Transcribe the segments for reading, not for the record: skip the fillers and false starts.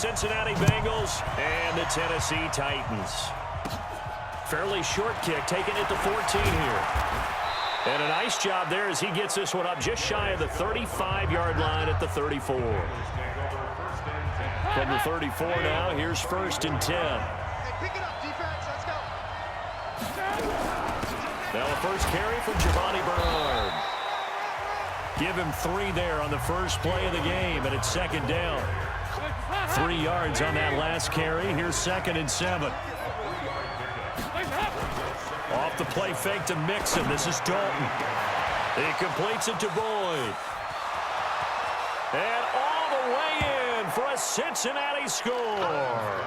Cincinnati Bengals and the Tennessee Titans. Fairly short kick, taking it to 14 here. And a nice job there as he gets this one up just shy of the 35-yard line at the 34. From the 34 now, here's 1st and 10. Pick it up, defense. Let's go. Now a first carry from Giovanni Bernard. Give him 3 there on the first play of the game, and it's 2nd down. 3 yards on that last carry. Here's 2nd and 7. Off the play fake to Mixon. This is Dalton. He completes it to Boyd. And all the way in for a Cincinnati score.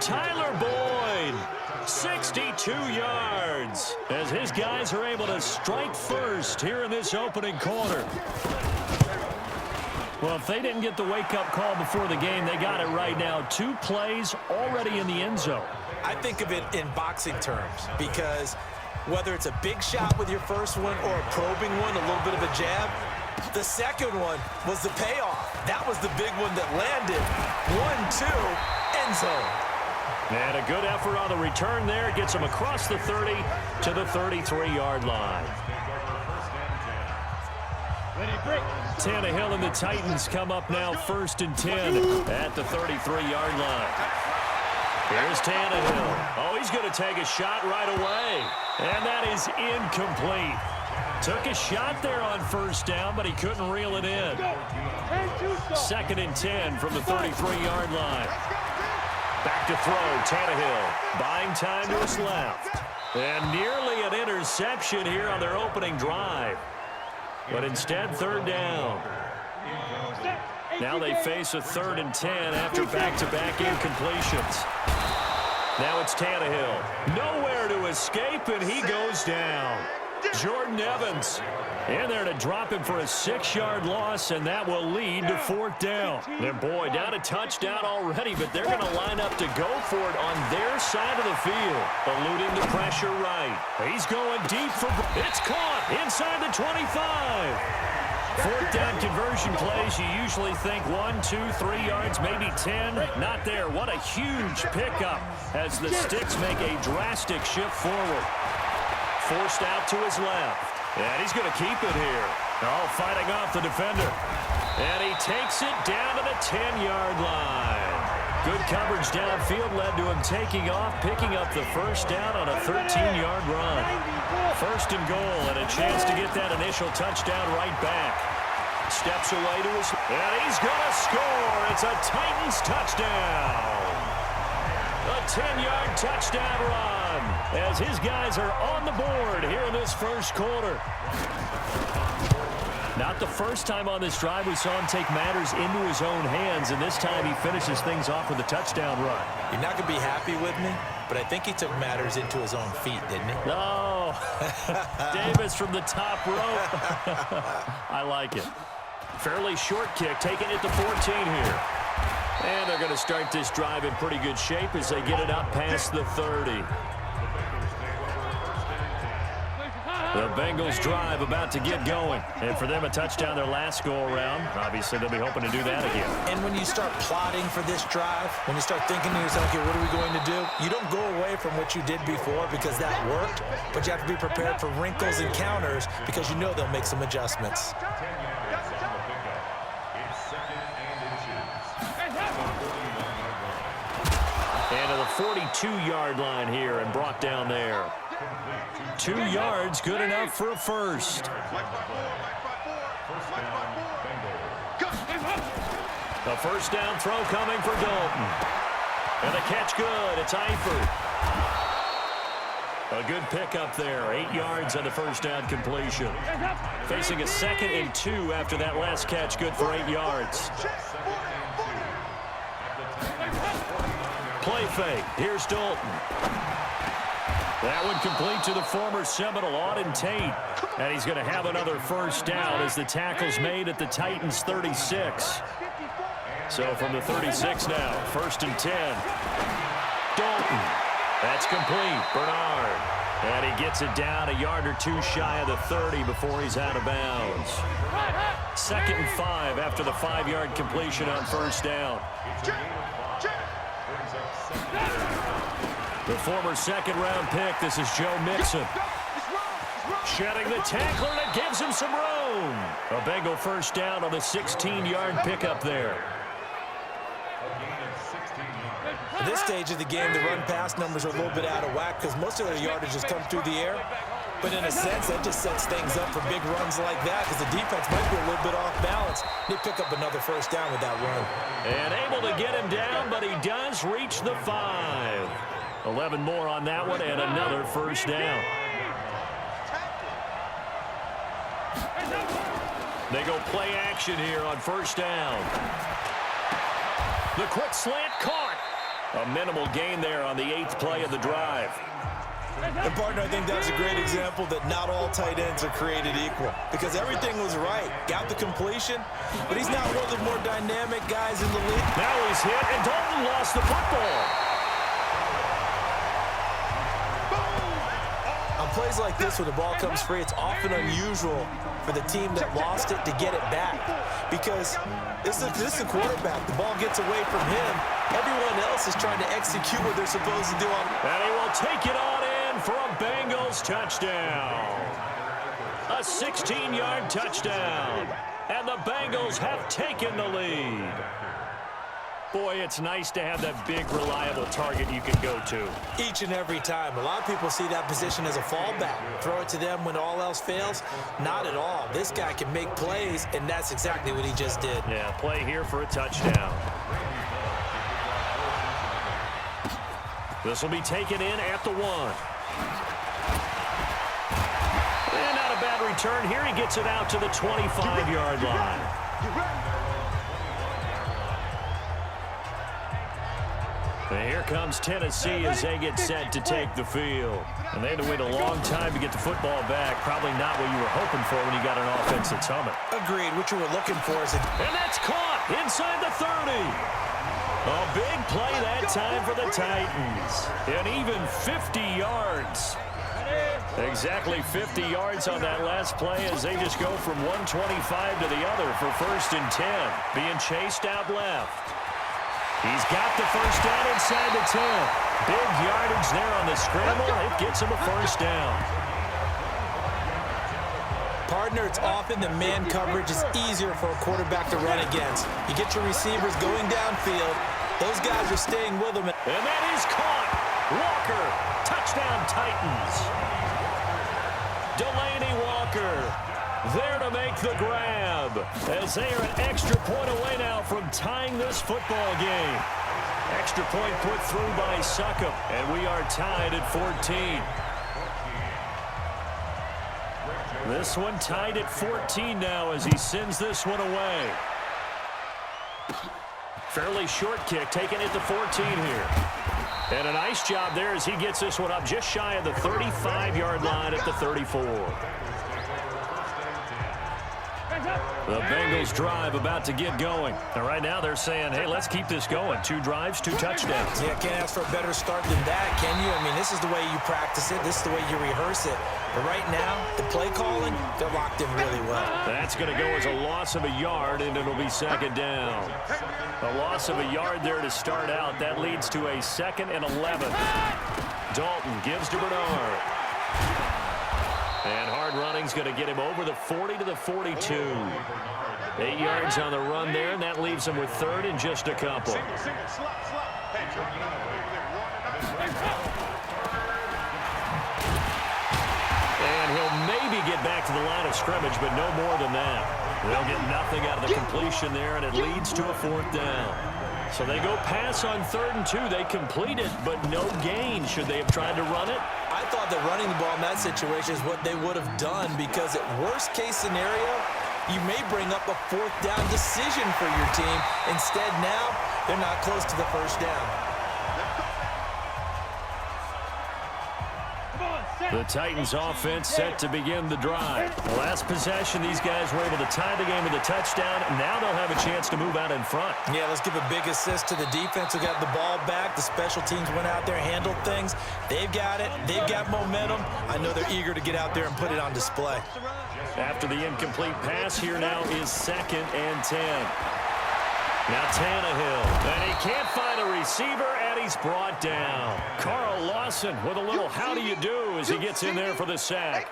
Tyler Boyd, 62 yards, as his guys are able to strike first here in this opening quarter. Well, if they didn't get the wake-up call before the game, they got it right now. 2 plays already in the end zone. I think of it in boxing terms, because whether it's a big shot with your first one or a probing one, a little bit of a jab, the second one was the payoff. That was the big one that landed. 1-2, end zone. And a good effort on the return there. Gets him across the 30 to the 33-yard line. Tannehill and the Titans come up now 1st and 10 at the 33-yard line. Here's Tannehill. Oh, he's going to take a shot right away. And that is incomplete. Took a shot there on 1st down, but he couldn't reel it in. 2nd and 10 from the 33-yard line. Back to throw, Tannehill. Buying time to his left. And nearly an interception here on their opening drive. But instead, 3rd down. Now they face a 3rd and 10 after back-to-back incompletions. Now it's Tannehill. Nowhere to escape, and he goes down. Jordan Evans in there to drop him for a 6-yard loss, and that will lead to 4th down. And boy, down a touchdown already, but they're going to line up to go for it on their side of the field. Eluding the pressure right. He's going deep for... It's caught inside the 25. 4th down conversion plays, you usually think 1, 2, 3 yards, maybe 10. Not there. What a huge pickup as the Sticks make a drastic shift forward. Forced out to his left. And he's going to keep it here. Oh, fighting off the defender. And he takes it down to the 10-yard line. Good coverage downfield led to him taking off, picking up the 1st down on a 13-yard run. 1st and goal, and a chance to get that initial touchdown right back. Steps away to his... And he's going to score. It's a Titans touchdown. A 10-yard touchdown run as his guys are on the board here in this 1st quarter. Not the first time on this drive we saw him take matters into his own hands, and this time he finishes things off with a touchdown run. You're not going to be happy with me, but I think he took matters into his own feet, didn't he? No. Davis from the top rope. I like it. Fairly short kick, taking it to 14 here. And they're going to start this drive in pretty good shape as they get it up past the 30. The Bengals drive about to get going. And for them, a touchdown their last go-around. Obviously, they'll be hoping to do that again. And when you start plotting for this drive, when you start thinking to yourself, okay, what are we going to do? You don't go away from what you did before because that worked, but you have to be prepared for wrinkles and counters because you know they'll make some adjustments. And to the 42-yard line here and brought down there. 2 yards, good enough for a 1st. A 1st down throw coming for Dalton. And the catch good. It's Eifert. A good pickup there. 8 yards on the 1st down completion. Facing a 2nd and 2 after that last catch. Good for 8 yards. Play fake. Here's Dalton. That one complete to the former Seminole, Auden Tate. And he's going to have another 1st down as the tackle's made at the Titans' 36. So from the 36 now, 1st and 10. Dalton. That's complete. Bernard. And he gets it down a yard or 2 shy of the 30 before he's out of bounds. 2nd and 5 after the 5-yard completion on 1st down. former second-round pick. This is Joe Mixon. Shedding the tackler, and it gives him some room. A Bengal first down on the 16-yard pickup there. At this stage of the game, the run-pass numbers are a little bit out of whack because most of their yardage has come through the air. But in a sense, that just sets things up for big runs like that because the defense might be a little bit off balance. They pick up another first down with that run. And able to get him down, but he does reach the 5. 11 more on that one, and another first down. They go play action here on first down. The quick slant caught. A minimal gain there on the 8th play of the drive. And, partner, I think that's a great example that not all tight ends are created equal because everything was right. Got the completion, but he's not one of the more dynamic guys in the league. Now he's hit, and Dalton lost the football. On plays like this, when the ball comes free, it's often unusual for the team that lost it to get it back because this is a quarterback. The ball gets away from him. Everyone else is trying to execute what they're supposed to do. And he will take it on in for a Bengals touchdown. A 16-yard touchdown. And the Bengals have taken the lead. Boy, it's nice to have that big, reliable target you can go to. Each and every time. A lot of people see that position as a fallback. Throw it to them when all else fails. Not at all. This guy can make plays, and that's exactly what he just did. Yeah, play here for a touchdown. This will be taken in at the 1. And not a bad return here. He gets it out to the 25-yard line. And here comes Tennessee as they get set to take the field. And they had to wait a long time to get the football back. Probably not what you were hoping for when you got an offense that's humming. Agreed. What you were looking for is And that's caught inside the 30. A big play that time for the Titans. And even 50 yards. Exactly 50 yards on that last play as they just go from 125 to the other for first and 10. Being chased out left. He's got the first down inside the 10. Big yardage there on the scramble. It gets him a first down. Partner, it's often the man coverage is easier for a quarterback to run against. You get your receivers going downfield. Those guys are staying with them. And that is caught. Walker, touchdown Titans. Delaney Walker there to make the grab as they are an extra point away now from tying this football game. Extra point put through by Succop, and we are tied at 14. This one tied at 14 now as he sends this one away. Fairly short kick, taken at the 14 here. And a nice job there as he gets this one up just shy of the 35-yard line at the 34. The Bengals drive about to get going. And right now they're saying, hey, let's keep this going. 2 drives, 2 touchdowns. Yeah, can't ask for a better start than that, can you? I mean, this is the way you practice it. This is the way you rehearse it. But right now, the play calling, they're locked in really well. That's going to go as a loss of a yard, and it'll be second down. A loss of a yard there to start out. That leads to a 2nd and 11. Dalton gives to Bernard. And hard running's going to get him over the 40 to the 42. 8 yards on the run there, and that leaves him with 3rd and just a couple. And he'll maybe get back to the line of scrimmage, but no more than that. They'll get nothing out of the completion there, and it leads to a 4th down. So they go pass on 3rd and 2. They complete it, but no gain. Should they have tried to run it? I thought that running the ball in that situation is what they would have done because at worst case scenario, you may bring up a 4th down decision for your team. Instead now, they're not close to the first down. The Titans offense set to begin the drive. Last possession, these guys were able to tie the game with a touchdown. Now they'll have a chance to move out in front. Yeah, let's give a big assist to the defense who got the ball back. The special teams went out there, handled things. They've got it. They've got momentum. I know they're eager to get out there and put it on display. After the incomplete pass, here now is 2nd and 10. Now Tannehill, and he can't find a receiver, and he's brought down. Carl Lawson with a little how do you do as he gets in there for the sack.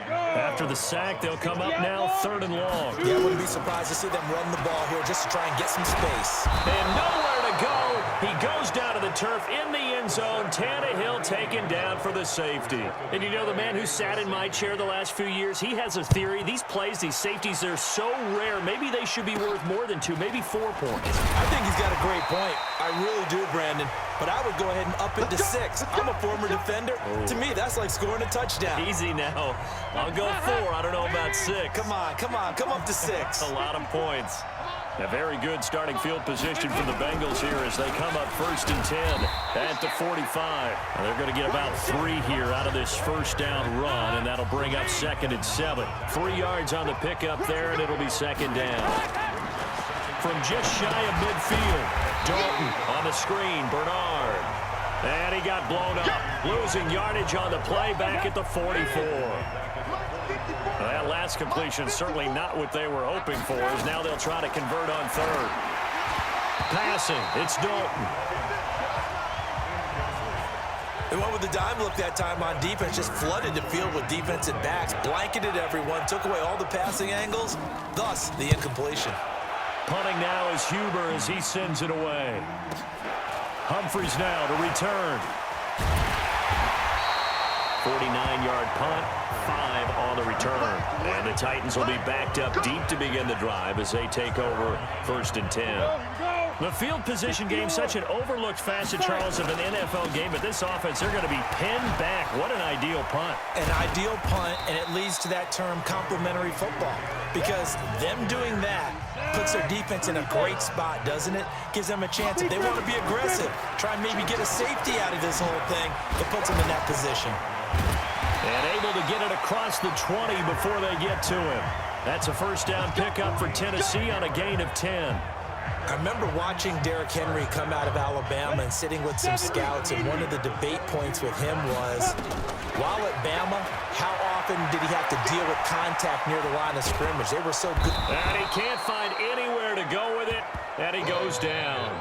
After the sack, they'll come up now 3rd and long. Yeah, I wouldn't be surprised to see them run the ball here just to try and get some space. And nowhere to go. He goes down to the turf in the end zone. Tannehill taken down for the safety. And you know, the man who sat in my chair the last few years, he has a theory. These plays, these safeties, they're so rare. Maybe they should be worth more than 2, maybe 4 points. I think he's got a great point. I really do, Brandon. But I would go ahead and up it to 6. I'm a former defender. Oh. To me, that's like scoring a touchdown. Easy now. I'll go 4. I don't know about 6. Come on. Come up to 6. A lot of points. A very good starting field position for the Bengals here as they come up 1st and 10 at the 45. Now they're going to get about 3 here out of this first down run, and that'll bring up 2nd and 7. 3 yards on the pickup there, and it'll be 2nd down. From just shy of midfield, Dalton on the screen, Bernard. And he got blown up, losing yardage on the play back at the 44. Well, that last completion certainly not what they were hoping for, as now they'll try to convert on 3rd. Passing, it's Dalton. They went with the dime look that time on defense, just flooded the field with defensive backs, blanketed everyone, took away all the passing angles, thus the incompletion. Punting now is Huber as he sends it away. Humphries now to return. 49-yard punt, 5 on the return. And the Titans will be backed up deep to begin the drive as they take over 1st and 10. The field position game, such an overlooked facet, Charles, of an NFL game, but this offense, they're going to be pinned back. What an ideal punt. An ideal punt, and it leads to that term complementary football, because them doing that puts their defense in a great spot, doesn't it? Gives them a chance, if they want to be aggressive, try and maybe get a safety out of this whole thing, it puts them in that position. And able to get it across the 20 before they get to him. That's a first down pickup for Tennessee on a gain of 10. I remember watching Derrick Henry come out of Alabama and sitting with some scouts, and one of the debate points with him was, while at Bama, how often did he have to deal with contact near the line of scrimmage? They were so good. And he can't find anywhere to go with it, and he goes down.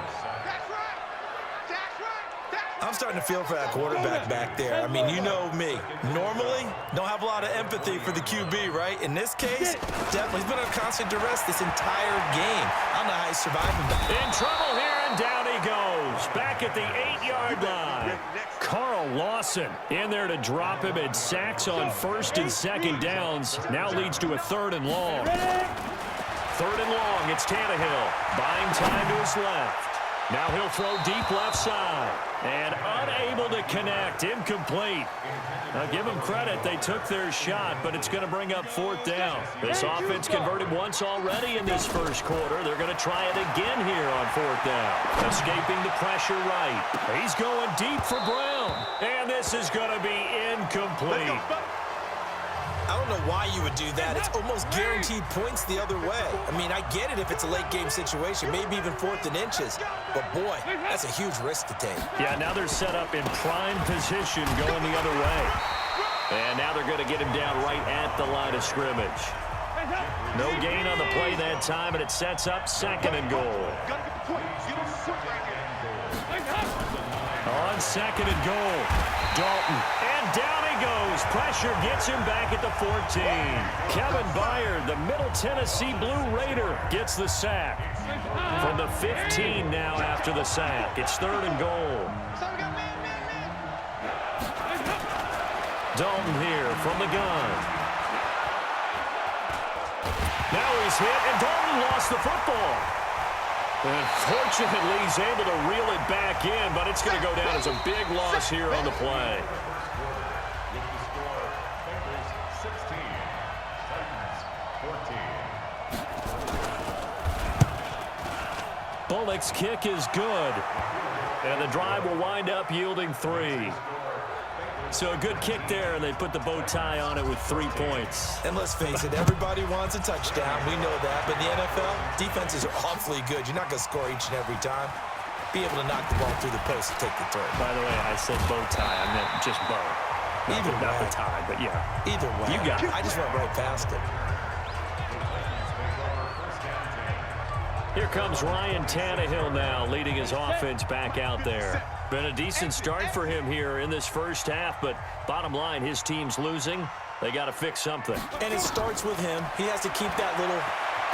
I'm starting to feel for that quarterback back there. I mean, you know me. Normally, don't have a lot of empathy for the QB, right? In this case, definitely. He's been under constant duress this entire game. I don't know how he's surviving that. In trouble here, and down he goes. Back at the 8-yard line. Carl Lawson in there to drop him, and sacks on 1st and 2nd downs. Now leads to a 3rd and long. 3rd and long, it's Tannehill. Buying time to his left. Now he'll throw deep left side. And unable to connect. Incomplete. Now give them credit. They took their shot, but it's going to bring up 4th down. This offense converted once already in this first quarter. They're going to try it again here on 4th down. Escaping the pressure right. He's going deep for Brown. And this is going to be incomplete. I don't know why you would do that. It's almost guaranteed points the other way. I mean, I get it if it's a late game situation, maybe even 4th and inches. But, boy, that's a huge risk to take. Yeah, now they're set up in prime position going the other way. And now they're going to get him down right at the line of scrimmage. No gain on the play that time, and it sets up 2nd and goal. On 2nd and goal, Dalton, and down he goes. Pressure gets him back at the 14. Kevin Byard, the Middle Tennessee Blue Raider, gets the sack. From the 15 now after the sack. It's 3rd and goal. Dalton here from the gun. Now he's hit, and Dalton lost the football. And fortunately, he's able to reel it back in, but it's going to go down as a big loss here on the play. Bullock's kick is good. And the drive will wind up yielding 3. So a good kick there, and they put the bow tie on it with 3 points. And let's face it, everybody wants a touchdown. We know that. But in the NFL, defenses are awfully good. You're not going to score each and every time. Be able to knock the ball through the post and take the turn. By the way, I said bow tie. I meant just bow. Either way. Not the tie, but yeah. Either way. You got it. I just went right past it. Here comes Ryan Tannehill now, leading his offense back out there. Been a decent start for him here in this first half, but bottom line, his team's losing. They got to fix something. And it starts with him. He has to keep that little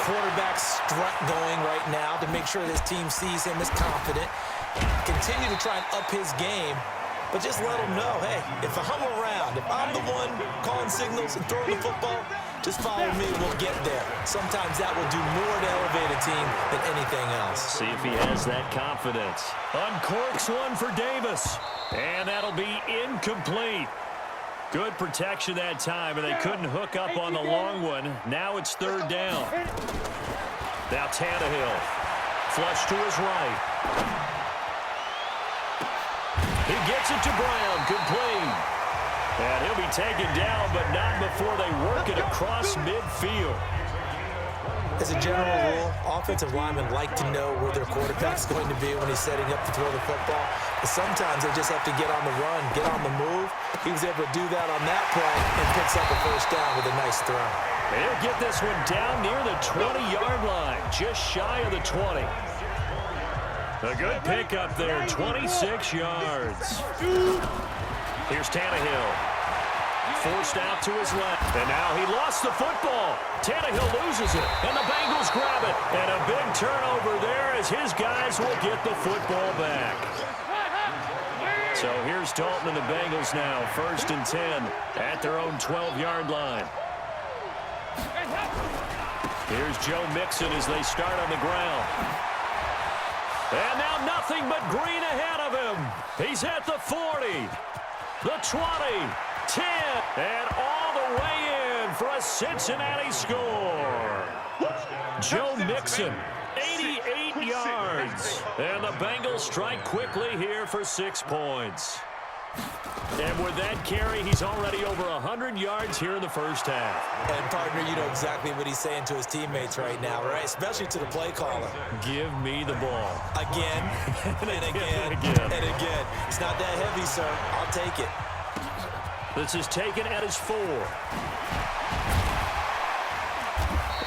quarterback strut going right now to make sure his team sees him as confident. Continue to try and up his game, but just let him know, hey, if I'm around, if I'm the one calling signals and throwing the football, just follow me, we'll get there. Sometimes that will do more to elevate a team than anything else. See if he has that confidence. Uncorks one for Davis, and that'll be incomplete. Good protection that time, and they couldn't hook up on the long one. Now it's third down. Now Tannehill, flush to his right. He gets it to Brown, complete. And he'll be taken down, but not before they work it across midfield. As a general rule, offensive linemen like to know where their quarterback's going to be when he's setting up to throw the football. But sometimes they just have to get on the run, get on the move. He was able to do that on that play and picks up a first down with a nice throw. He'll get this one down near the 20-yard line, just shy of the 20. A good pickup there, 26 yards. Here's Tannehill. Forced out to his left. And now he lost the football. Tannehill loses it. And the Bengals grab it. And a big turnover there as his guys will get the football back. So here's Dalton and the Bengals now. 1st and 10 at their own 12-yard line. Here's Joe Mixon as they start on the ground. And now nothing but green ahead of him. He's at the 40. The 20, 10, and all the way in for a Cincinnati score. Joe Mixon, 88 yards. And the Bengals strike quickly here for 6 points. And with that carry, he's already over 100 yards here in the first half. And, partner, you know exactly what he's saying to his teammates right now, right? Especially to the play caller. Give me the ball. Again, and again, and again. It's not that heavy, sir. I'll take it. This is taken at his 4.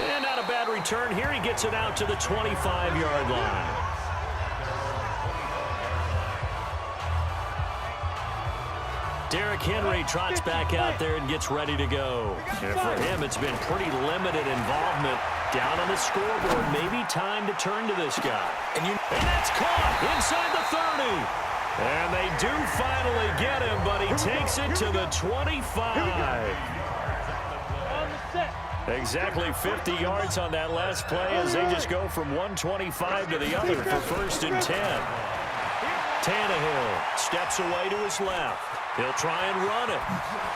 And not a bad return here. He gets it out to the 25-yard line. Derrick Henry trots back out there and gets ready to go. And for him, it's been pretty limited involvement down on the scoreboard. Maybe time to turn to this guy. And that's caught inside the 30. And they do finally get him, but he takes it to the 25. Exactly 50 yards on that last play as they just go from 125 to the other for 1st and 10. Tannehill steps away to his left. He'll try and run it.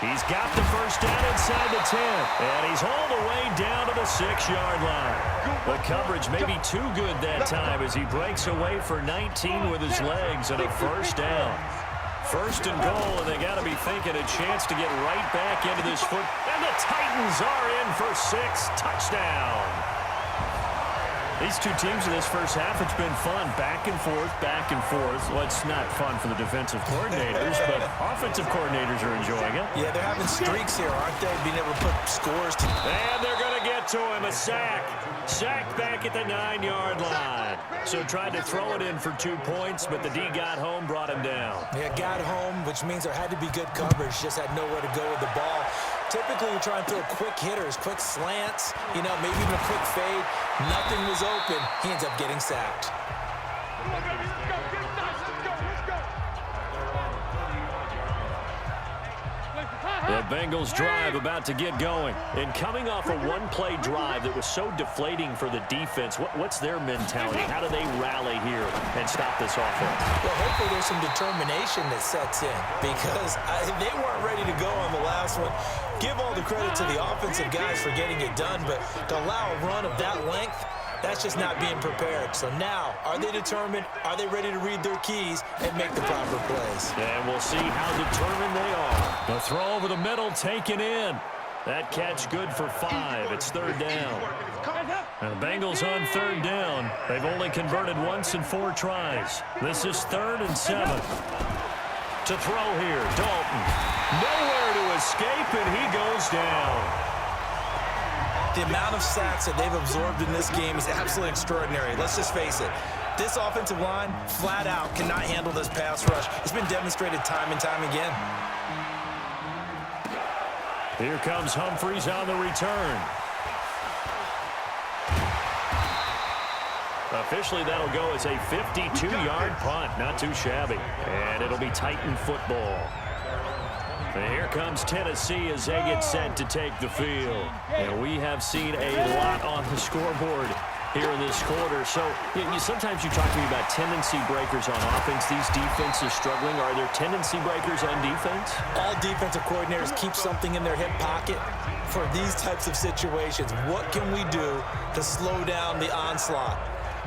He's got the first down inside the 10. And he's all the way down to the 6-yard line. The coverage may be too good that time as he breaks away for 19 with his legs and a first down. 1st and goal, and they got to be thinking a chance to get right back into this foot. And the Titans are in for 6. Touchdown. These two teams in this first half, it's been fun. Back and forth, back and forth. Well, it's not fun for the defensive coordinators, but offensive coordinators are enjoying it. Yeah, they're having streaks here, aren't they? Being able to put scores to... And they're going to get to him. A sack. Sacked back at the 9-yard line. So tried to throw it in for 2 points, but the D got home, brought him down. Yeah, got home, which means there had to be good coverage. Just had nowhere to go with the ball. Typically, you try and throw quick hitters, quick slants, you know, maybe even a quick fade. Nothing was open. He ends up getting sacked. The Bengals drive about to get going. And coming off a one-play drive that was so deflating for the defense, what's their mentality? How do they rally here and stop this offense? Well, hopefully there's some determination that sets in because they weren't ready to go on the last one. Give all the credit to the offensive guys for getting it done, but to allow a run of that length, that's just not being prepared. So now, are they determined? Are they ready to read their keys and make the proper plays? And we'll see how determined they are. The throw over the middle taken in. That catch good for 5. It's 3rd down. And the Bengals on 3rd down. They've only converted once in 4 tries. This is 3rd and 7. To throw here, Dalton. Nowhere to escape, and he goes down. The amount of sacks that they've absorbed in this game is absolutely extraordinary. Let's just face it. This offensive line, flat out, cannot handle this pass rush. It's been demonstrated time and time again. Here comes Humphries on the return. Officially, that'll go as a 52-yard punt. Not too shabby. And it'll be Titan football. And here comes Tennessee as they get set to take the field. And we have seen a lot on the scoreboard here in this quarter. So sometimes you talk to me about tendency breakers on offense. These defenses struggling. Are there tendency breakers on defense? All defensive coordinators keep something in their hip pocket for these types of situations. What can we do to slow down the onslaught?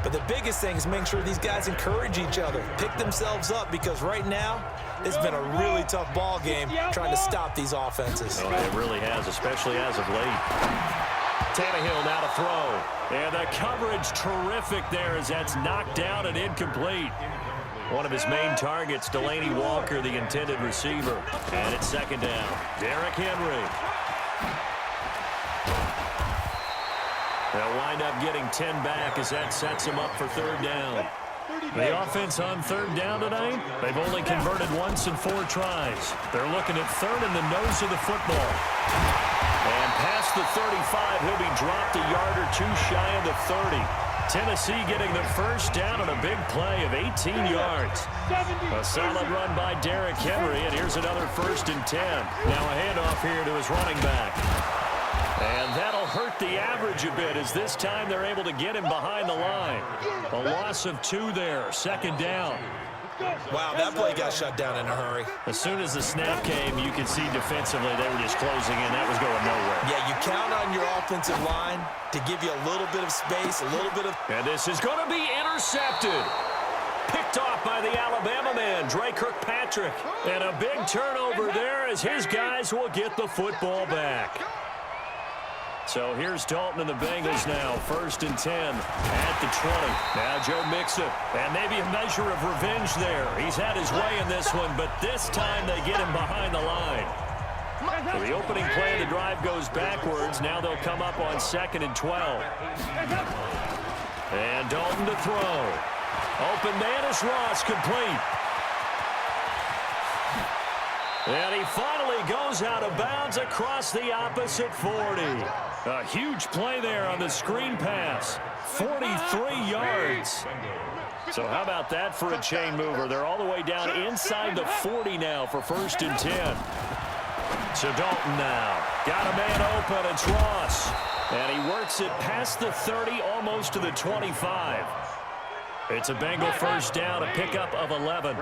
But the biggest thing is making sure these guys encourage each other, pick themselves up, because right now it's been a really tough ball game trying to stop these offenses. Oh, it really has, especially as of late. Tannehill now to throw. And the coverage terrific there as that's knocked down and incomplete. One of his main targets, Delaney Walker, the intended receiver. And it's second down. Derrick Henry. They'll wind up getting 10 back as that sets him up for third down. The offense on third down tonight, they've only converted once in 4 tries. They're looking at third in the nose of the football. And past the 35, he'll be dropped a yard or two shy of the 30. Tennessee getting the first down on a big play of 18 yards. A solid run by Derrick Henry, and here's another 1st and 10. Now a handoff here to his running back. And that'll hurt the average a bit as this time they're able to get him behind the line. A loss of 2 there, second down. Wow, that play got shut down in a hurry. As soon as the snap came, you could see defensively they were just closing in. That was going nowhere. Yeah, you count on your offensive line to give you a little bit of space, a little bit of... And this is going to be intercepted. Picked off by the Alabama man, Dre Kirkpatrick. And a big turnover there as his guys will get the football back. So here's Dalton and the Bengals now, 1st and 10 at the 20. Now Joe Mixon, and maybe a measure of revenge there. He's had his way in this one, but this time they get him behind the line. So the opening play of the drive goes backwards. Now they'll come up on 2nd and 12. And Dalton to throw. Open man is Ross, complete. And he finally goes out of bounds across the opposite 40. A huge play there on the screen pass. 43 yards. So how about that for a chain mover? They're all the way down inside the 40 now for 1st and 10. So Dalton now. Got a man open. It's Ross. And he works it past the 30, almost to the 25. It's a Bengal first down, a pickup of 11.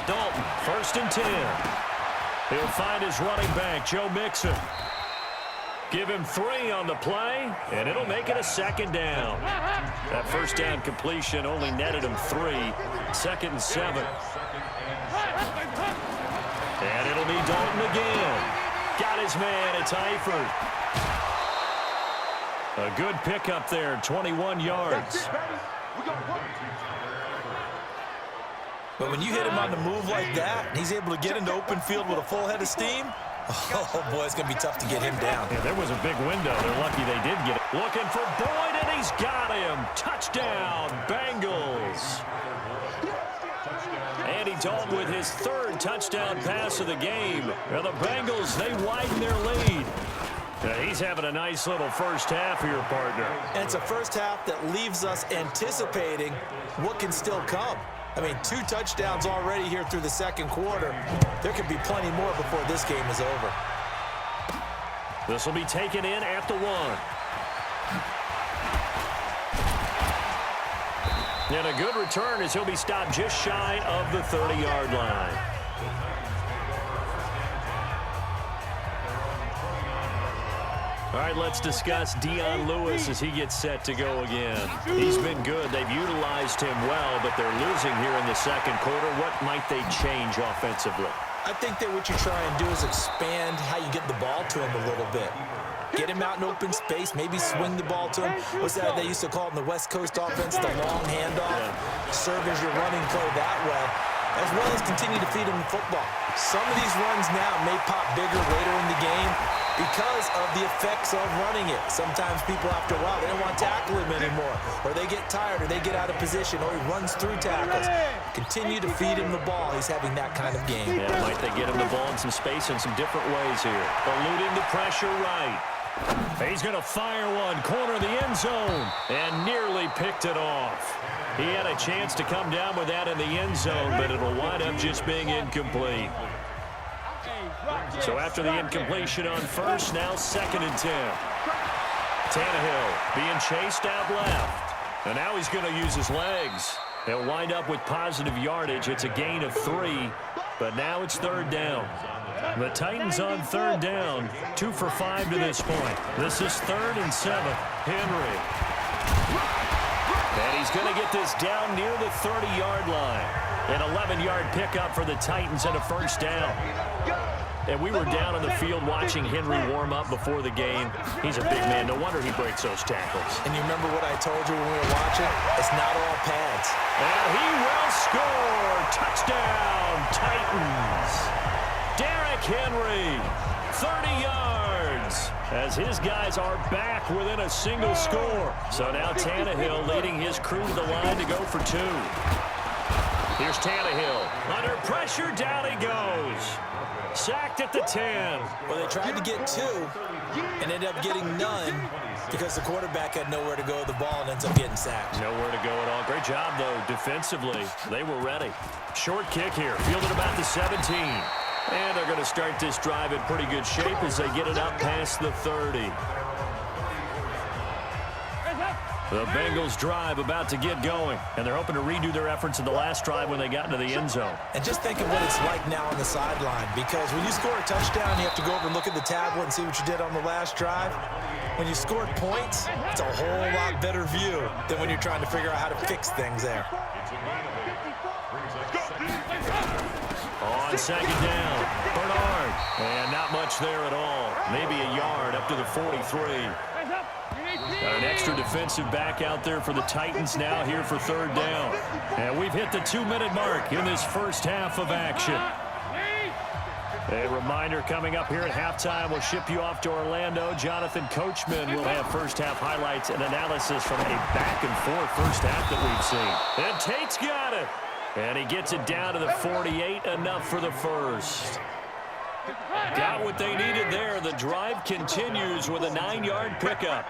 Dalton, 1st and 10. He'll find his running back, Joe Mixon. Give him 3 on the play, and it'll make it a 2nd down. That 1st down completion only netted him 3. 2nd and 7. And it'll be Dalton again. Got his man, it's Eifert. A good pickup there, 21 yards. But when you hit him on the move like that, and he's able to get into open field with a full head of steam, oh, boy, it's going to be tough to get him down. Yeah, there was a big window. They're lucky they did get it. Looking for Boyd, and he's got him. Touchdown, Bengals. Andy Dalton with his 3rd touchdown pass of the game. And the Bengals, they widen their lead. He's having a nice little first half here, partner. And it's a first half that leaves us anticipating what can still come. I mean, 2 touchdowns already here through the 2nd quarter. There could be plenty more before this game is over. This will be taken in at the 1. And a good return as he'll be stopped just shy of the 30-yard line. All right, let's discuss Dion Lewis as he gets set to go again. He's been good. They've utilized him well, but they're losing here in the 2nd quarter. What might they change offensively? I think that what you try and do is expand how you get the ball to him a little bit. Get him out in open space, maybe swing the ball to him. What's that they used to call it in the West Coast offense, the long handoff? Serve as your running play that way. as well as continue to feed him the football. Some of these runs now may pop bigger later in the game because of the effects of running it. Sometimes people, after a while, they don't want to tackle him anymore, or they get tired, or they get out of position, or he runs through tackles. Continue to feed him the ball. He's having that kind of game. Yeah, might they get him the ball in some space in some different ways here. Eluding the pressure right. He's going to fire one, corner of the end zone, and nearly picked it off. He had a chance to come down with that in the end zone, but it'll wind up just being incomplete. So after the incompletion on first, now 2nd and 10. Tannehill being chased out left. And now he's going to use his legs. They'll wind up with positive yardage. It's a gain of 3, but now it's 3rd down. The Titans on 3rd down, 2 for 5 to this point. This is 3rd and 7. Henry. And he's going to get this down near the 30-yard line. An 11-yard pickup for the Titans and a 1st down. And we were down on the field watching Henry warm up before the game. He's a big man. No wonder he breaks those tackles. And you remember what I told you when we were watching? It's not all pads. And he will score. Touchdown, Titans. Derrick Henry, 30 yards, as his guys are back within a single score. So now Tannehill leading his crew to the line to go for 2. Here's Tannehill. Under pressure, down he goes. Sacked at the 10. Well, they tried to get 2 and ended up getting none because the quarterback had nowhere to go with the ball and ends up getting sacked. Nowhere to go at all. Great job, though, defensively. They were ready. Short kick here, fielded about the 17. And they're going to start this drive in pretty good shape as they get it up past the 30. The Bengals drive about to get going, and they're hoping to redo their efforts in the last drive when they got into the end zone. And just think of what it's like now on the sideline, because when you score a touchdown, you have to go over and look at the tablet and see what you did on the last drive. When you scored points, it's a whole lot better view than when you're trying to figure out how to fix things there. On 2nd down, Bernard. And not much there at all. Maybe a yard up to the 43. Got an extra defensive back out there for the Titans now here for 3rd down. And we've hit the 2-minute mark in this first half of action. A reminder coming up here at halftime, we'll ship you off to Orlando. Jonathan Coachman will have first half highlights and analysis from a back-and-forth first half that we've seen. And Tate's got it. And he gets it down to the 48, enough for the first. Got what they needed there. The drive continues with a 9-yard pickup.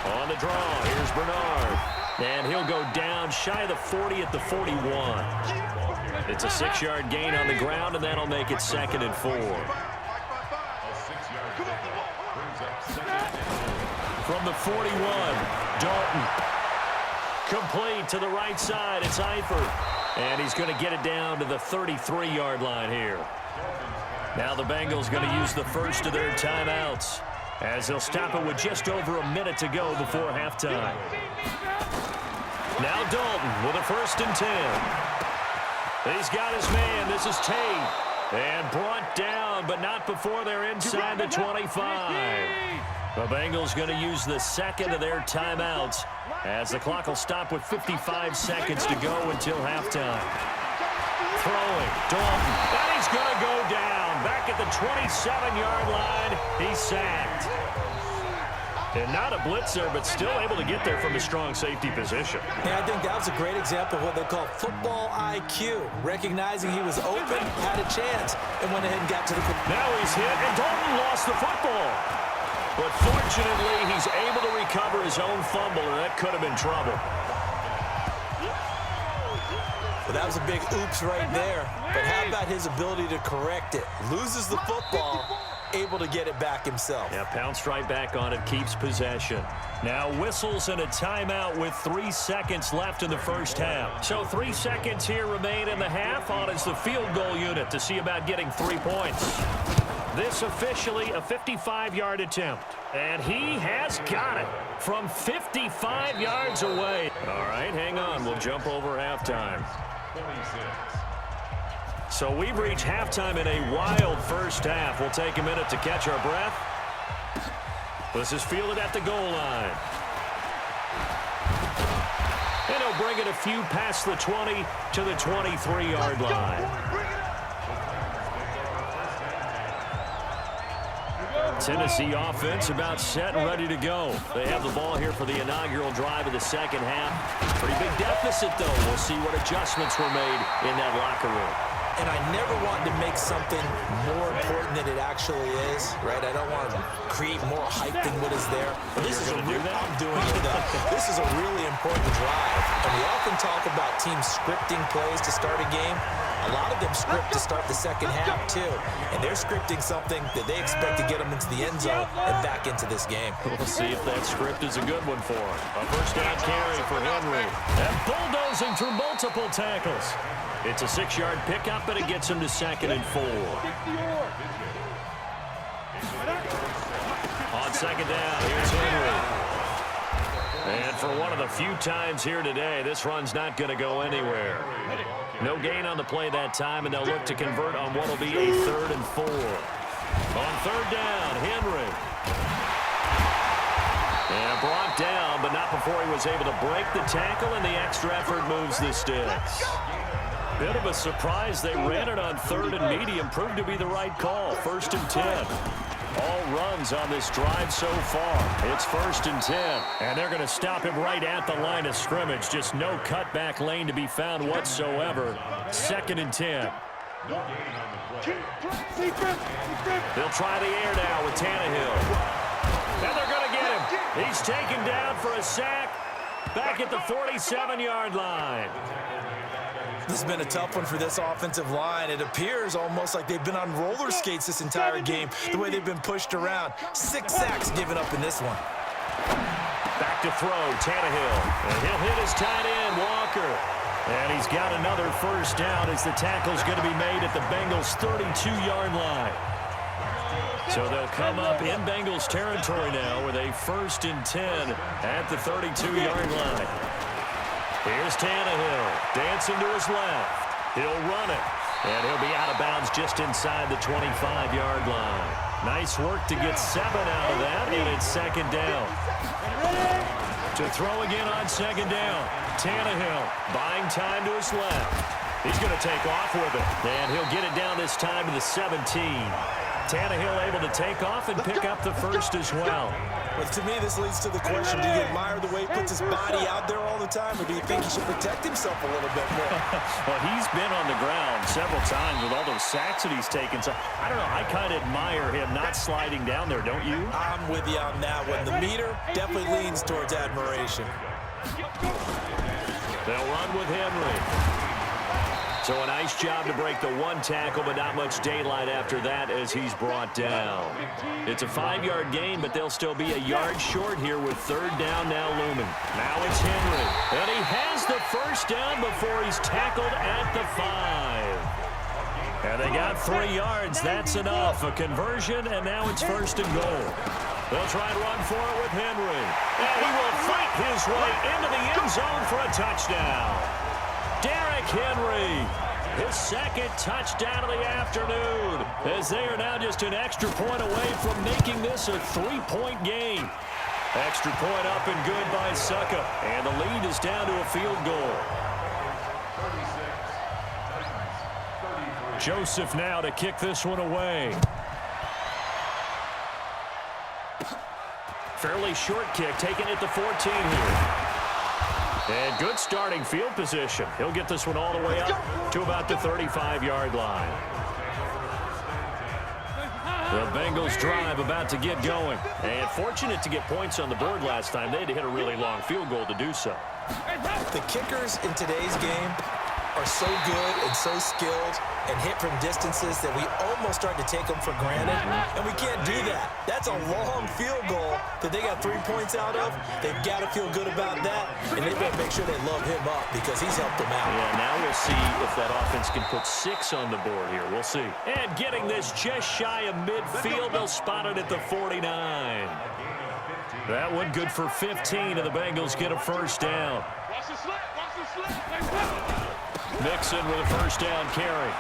On the draw, here's Bernard. And he'll go down shy of the 40 at the 41. It's a 6-yard gain on the ground, and that'll make it 2nd and 4. From the 41, Dalton. Complete to the right side. It's Eifert. And he's going to get it down to the 33-yard line here. Now the Bengals going to use the first of their timeouts as they'll stop it with just over a minute to go before halftime. Now Dalton with a 1st and 10. He's got his man. This is Tate. And brought down, but not before they're inside the 25. The Bengals going to use the 2nd of their timeouts as the clock will stop with 55 seconds to go until halftime. Throwing, Dalton, and he's going to go down. Back at the 27-yard line, he's sacked. And not a blitzer, but still able to get there from a strong safety position. Yeah, I think that was a great example of what they call football IQ. Recognizing he was open, had a chance, and went ahead and got to the... Now he's hit, and Dalton lost the football. But fortunately, he's able to recover his own fumble, and that could have been trouble. Well, that was a big oops right there. But how about his ability to correct it? Loses the football, able to get it back himself. Yeah, pounced right back on it, keeps possession. Now whistles and a timeout with 3 seconds left in the first half. So 3 seconds here remain in the half. On is the field goal unit to see about getting 3 points. This officially a 55-yard attempt. And he has got it from 55 yards away. All right, hang on. We'll jump over halftime. So we've reached halftime in a wild first half. We'll take a minute to catch our breath. This is fielded at the goal line. And he'll bring it a few past the 20 to the 23-yard line. Tennessee offense about set and ready to go. They have the ball here for the inaugural drive of the second half. Pretty big deficit, though. We'll see what adjustments were made in that locker room. And I never want to make something more important than it actually is, right? I don't want to create more hype than what is there. But this is I'm doing it, though. This is a really important drive. And we often talk about teams scripting plays to start a game. A lot of them script to start the second half, too. And they're scripting something that they expect to get them into the end zone and back into this game. We'll see if that script is a good one for him. A first down carry for Henry. And bulldozing through multiple tackles. It's a 6-yard pickup, and it gets him to 2nd and 4. On 2nd down, here's Henry. And for one of the few times here today, this run's not going to go anywhere. No gain on the play that time, and they'll look to convert on what will be a 3rd and 4. On 3rd down, Henry. And brought down, but not before he was able to break the tackle, and the extra effort moves the sticks. Bit of a surprise. They ran it on 3rd and medium. Proved to be the right call. 1st and 10. All runs on this drive so far. It's 1st and 10. And they're going to stop him right at the line of scrimmage. Just no cutback lane to be found whatsoever. 2nd and 10. They'll try the air now with Tannehill. And they're going to get him. He's taken down for a sack. Back at the 47-yard line. This has been a tough one for this offensive line. It appears almost like they've been on roller skates this entire game, the way they've been pushed around. 6 sacks given up in this one. Back to throw, Tannehill. And he'll hit his tight end, Walker. And he's got another first down as the tackle's going to be made at the Bengals' 32-yard line. So they'll come up in Bengals territory now with a 1st and 10 at the 32-yard line. Here's Tannehill, dancing to his left. He'll run it, and he'll be out of bounds just inside the 25-yard line. Nice work to get 7 out of that, and it's 2nd down. To throw again on 2nd down. Tannehill buying time to his left. He's going to take off with it, and he'll get it down this time to the 17. Tannehill able to take off and pick up the first as well. But to me, this leads to the question, do you admire the way he puts his body out there all the time, or do you think he should protect himself a little bit more? Well, he's been on the ground several times with all those sacks that he's taken. So, I don't know, I kind of admire him not sliding down there, don't you? I'm with you on that one. The meter definitely leans towards admiration. They'll run with Henry. So a nice job to break the 1 tackle, but not much daylight after that as he's brought down. It's a 5-yard gain, but they'll still be a yard short here with 3rd down now looming. Now it's Henry, and he has the first down before he's tackled at the 5. And they got 3 yards. That's enough. A conversion, and now it's 1st and goal. They'll try and run for it with Henry. And he will fight his way into the end zone for a touchdown. Derrick Henry, his 2nd touchdown of the afternoon, as they are now just an extra point away from making this a 3-point game. Extra point up and good by Succa, and the lead is down to a field goal. Joseph now to kick this one away. Fairly short kick, taken at the 14 here. And good starting field position. He'll get this one all the way up to about the 35-yard line. The Bengals drive about to get going. And fortunate to get points on the board last time. They had to hit a really long field goal to do so. The kickers in today's game are so good and so skilled and hit from distances that we almost start to take them for granted, and we can't do that. That's a long field goal that they got 3 points out of. They've got to feel good about that, and they better make sure they love him up because he's helped them out. Yeah, now we'll see if that offense can put 6 on the board here. We'll see. And getting this just shy of midfield, they'll spot it at the 49. That one good for 15, and the Bengals get a first down. Watch the slip, watch the slip. Mixon with a first down carry.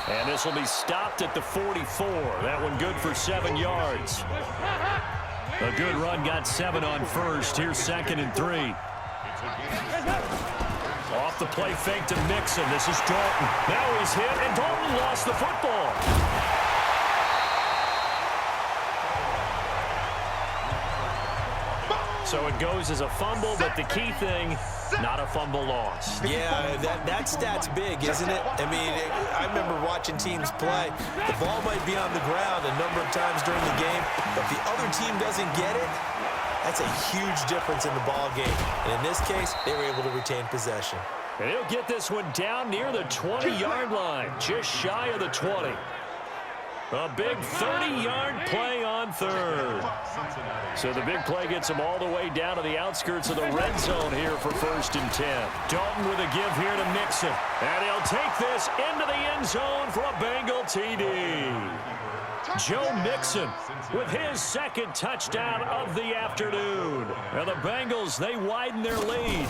And this will be stopped at the 44. That one good for 7 yards. A good run, got 7 on first. Here's 2nd and 3. Off the play fake to Mixon. This is Dalton. Now he's hit, and Dalton lost the football. So it goes as a fumble, but the key thing, not a fumble loss. Yeah, that stat's big, isn't it? I mean, I remember watching teams play. The ball might be on the ground a number of times during the game, but if the other team doesn't get it, that's a huge difference in the ball game. And in this case, they were able to retain possession. And he'll get this one down near the 20-yard line, just shy of the 20. A big 30-yard play on third. So the big play gets him all the way down to the outskirts of the red zone here for 1st and 10. Dalton with a give here to Mixon. And he'll take this into the end zone for a Bengal TD. Joe Mixon with his second touchdown of the afternoon. And the Bengals, they widen their lead.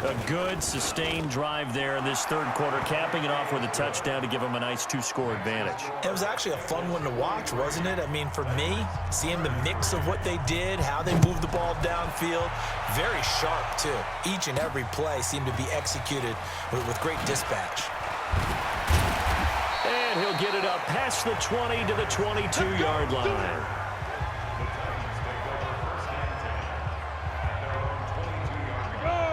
A good, sustained drive there in this third quarter, capping it off with a touchdown to give them a nice 2-score advantage. It was actually a fun one to watch, wasn't it? I mean, for me, seeing the mix of what they did, how they moved the ball downfield, very sharp, too. Each and every play seemed to be executed with great dispatch. And he'll get it up past the 20 to the 22-yard line.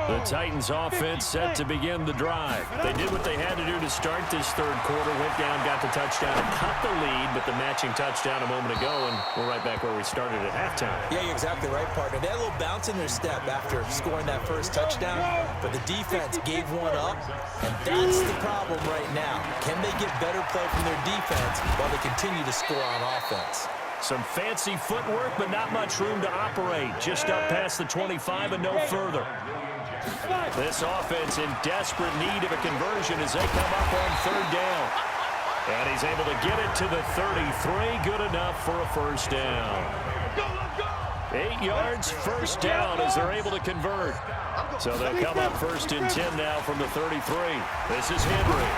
The Titans offense set to begin the drive. They did what they had to do to start this third quarter, went down, got the touchdown, and cut the lead, but the matching touchdown a moment ago, and we're right back where we started at halftime. Yeah, you're exactly right, partner. They had a little bounce in their step after scoring that first touchdown, but the defense gave one up, and that's the problem right now. Can they get better play from their defense while they continue to score on offense? Some fancy footwork, but not much room to operate. Just up past the 25 and no further. This offense in desperate need of a conversion as they come up on third down. And he's able to get it to the 33. Good enough for a first down. 8 yards, first down as they're able to convert. So they'll come up 1st and 10 now from the 33. This is Henry.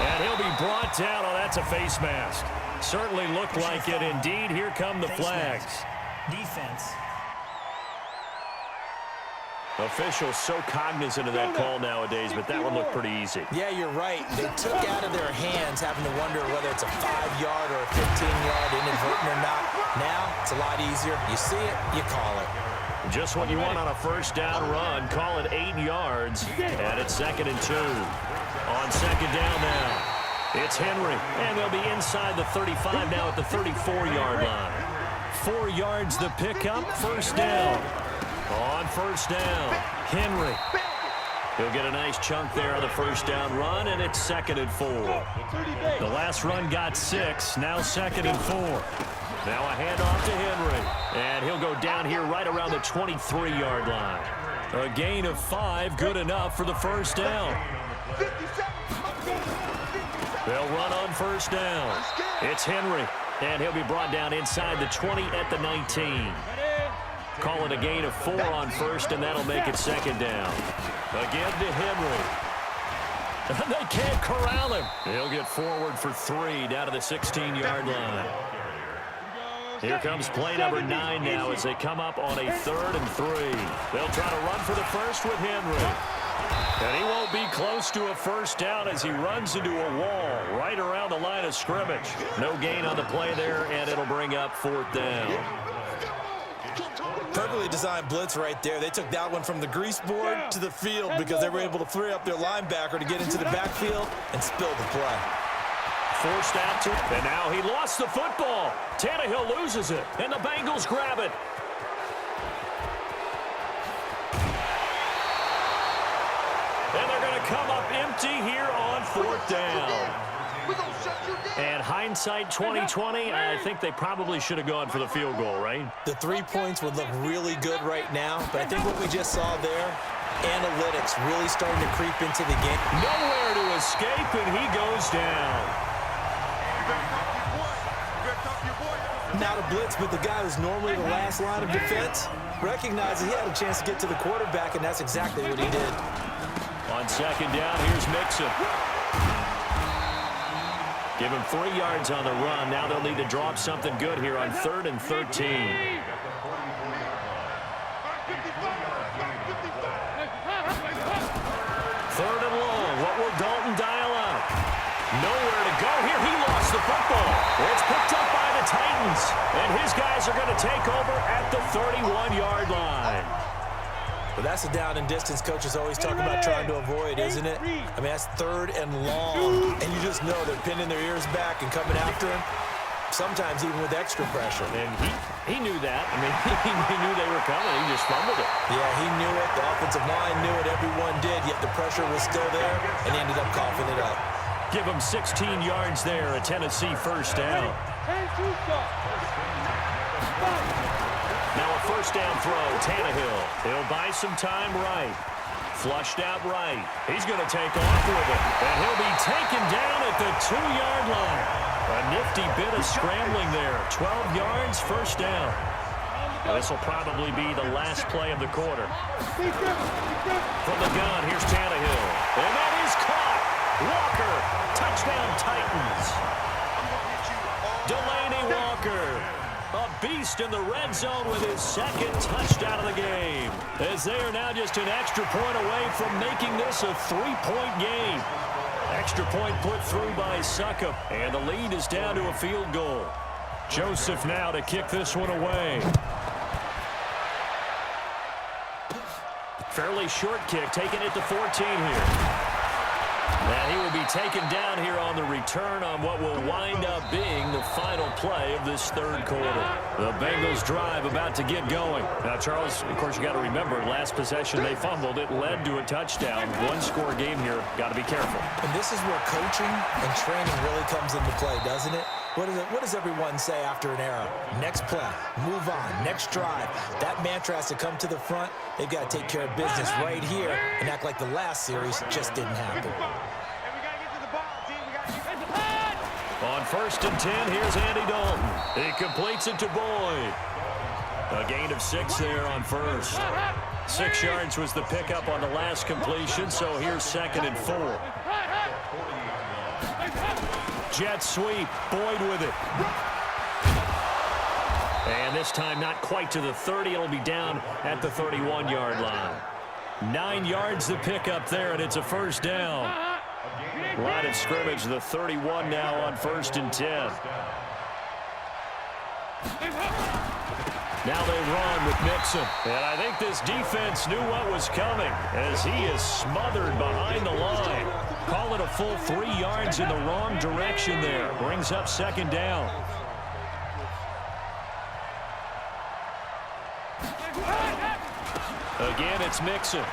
And he'll be brought down. Oh, that's a face mask. Certainly looked like it. Indeed, here come the flags. Defense. Officials so cognizant of that call nowadays, but that one looked pretty easy. Yeah, you're right. They took out of their hands having to wonder whether it's a 5-yard or a 15-yard inadvertent or not. Now, it's a lot easier. You see it, you call it. Just what you want on a first down run. Call it 8 yards, and it's 2nd and 2. On 2nd down now, it's Henry, and they'll be inside the 35 now at the 34-yard line. 4 yards the pickup, first down. On first down, Henry. He'll get a nice chunk there on the first down run, and it's 2nd and 4. The last run got 6, now 2nd and 4. Now a handoff to Henry, and he'll go down here right around the 23-yard line. A gain of 5, good enough for the first down. They'll run on first down. It's Henry, and he'll be brought down inside the 20 at the 19. Call it a gain of 4 on first, and that'll make it 2nd down. Again to Henry. And they can't corral him. He'll get forward for 3 down to the 16-yard line. Here comes play number 9 now as they come up on a 3rd and 3. They'll try to run for the first with Henry. And he won't be close to a first down as he runs into a wall right around the line of scrimmage. No gain on the play there, and it'll bring up 4th down. Perfectly designed blitz right there. They took that one from the grease board to the field because they were able to free up their linebacker to get into the backfield and spill the play. Forced out to, and now he lost the football. Tannehill loses it, and the Bengals grab it. And they're going to come up empty here on 4th down. And hindsight 2020, I think they probably should have gone for the field goal, right? The 3 points would look really good right now, but I think what we just saw there, analytics really starting to creep into the game. Nowhere to escape, and he goes down. Not a blitz, but the guy who's normally the last line of defense recognized that he had a chance to get to the quarterback, and that's exactly what he did. On 2nd down, here's Mixon. Give him 3 yards on the run. Now they'll need to draw up something good here on 3rd and 13. Third and long. What will Dalton dial up? Nowhere to go here. He lost the football. It's picked up by the Titans. And his guys are going to take over at the 31-yard line. Well, that's a down and distance coaches always talk about trying to avoid, isn't it? I mean, that's third and long. And you just know they're pinning their ears back and coming after him, sometimes even with extra pressure. And he knew that. I mean, he knew they were coming. He just fumbled it. Yeah, he knew it. The offensive line knew it. Everyone did, yet the pressure was still there, and he ended up coughing it up. Give him 16 yards there, a Tennessee first down. Now a first down throw, Tannehill. He'll buy some time right. Flushed out right. He's going to take off with it. And he'll be taken down at the 2-yard line. A nifty bit of scrambling there. 12 yards, first down. This will probably be the last play of the quarter. From the gun, here's Tannehill. And that is caught. Walker, touchdown Titans. Delaney Walker, a beast in the red zone with his second touchdown of the game. As they are now just an extra point away from making this a 3-point game. Extra point put through by Succop, and the lead is down to a field goal. Joseph now to kick this one away. Fairly short kick, taking it to 14 here. And he will be taken down here on the return on what will wind up being the final play of this third quarter. The Bengals drive about to get going. Now, Charles, of course, you got to remember, last possession they fumbled. It led to a touchdown. One-score game here. Got to be careful. And this is where coaching and training really comes into play, doesn't it? What does everyone say after an error? Next play, move on, next drive. That mantra has to come to the front. They've got to take care of business right here and act like the last series just didn't happen. On first and 10, here's Andy Dalton. He completes it to Boyd. A gain of 6 there on first. 6 yards was the pickup on the last completion, so here's second and 4. Jet sweep, Boyd with it. And this time not quite to the 30. It'll be down at the 31-yard line. 9 yards the pickup there, and it's a first down. Line of scrimmage, the 31 now on first and 10. Now they run with Mixon. And I think this defense knew what was coming as he is smothered behind the line. Call it a full 3 yards in the wrong direction there. Brings up second down. Again, it's Mixon.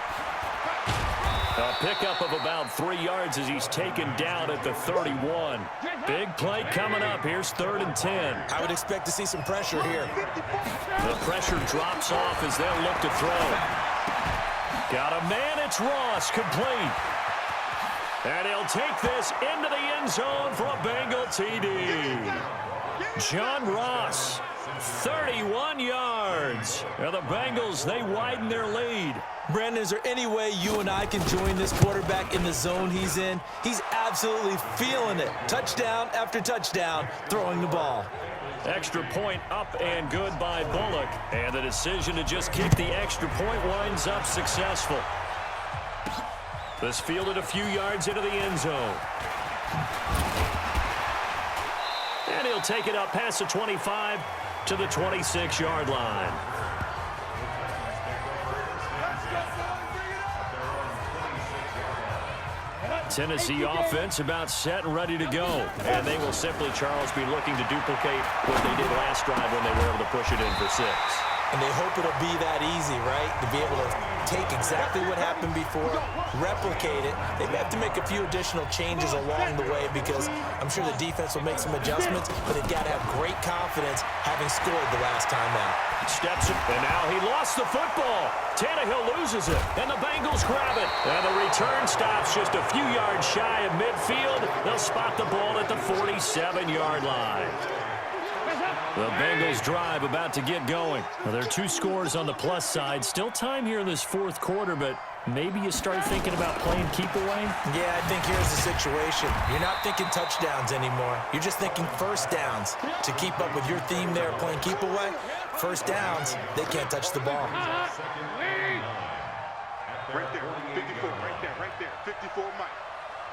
A pickup of about 3 yards as he's taken down at the 31. Big play coming up. Here's third and 10. I would expect to see some pressure here. The pressure drops off as they'll look to throw. Got a man. It's Ross, complete. And he'll take this into the end zone for a Bengal TD. John Ross, 31 yards. And the Bengals, they widen their lead. Brandon, is there any way you and I can join this quarterback in the zone he's in? He's absolutely feeling it. Touchdown after touchdown, throwing the ball. Extra point up and good by Bullock. And the decision to just kick the extra point winds up successful. This fielded a few yards into the end zone. And he'll take it up past the 25 to the 26-yard line. Tennessee offense about set and ready to go. And they will simply, Charles, be looking to duplicate what they did last drive when they were able to push it in for 6. And they hope it'll be that easy, right? To be able to take exactly what happened before, replicate it. They may have to make a few additional changes along the way because I'm sure the defense will make some adjustments, but they've got to have great confidence having scored the last time out. Steps it, and now he lost the football. Tannehill loses it, and the Bengals grab it. And the return stops just a few yards shy of midfield. They'll spot the ball at the 47-yard line. The Bengals drive about to get going. Well, there are 2 scores on the plus side. Still time here in this fourth quarter, but maybe you start thinking about playing keep away? Yeah, I think here's the situation. You're not thinking touchdowns anymore. You're just thinking first downs. To keep up with your theme there, playing keep away, first downs, they can't touch the ball. Right there, 54, right there, 54, Mike.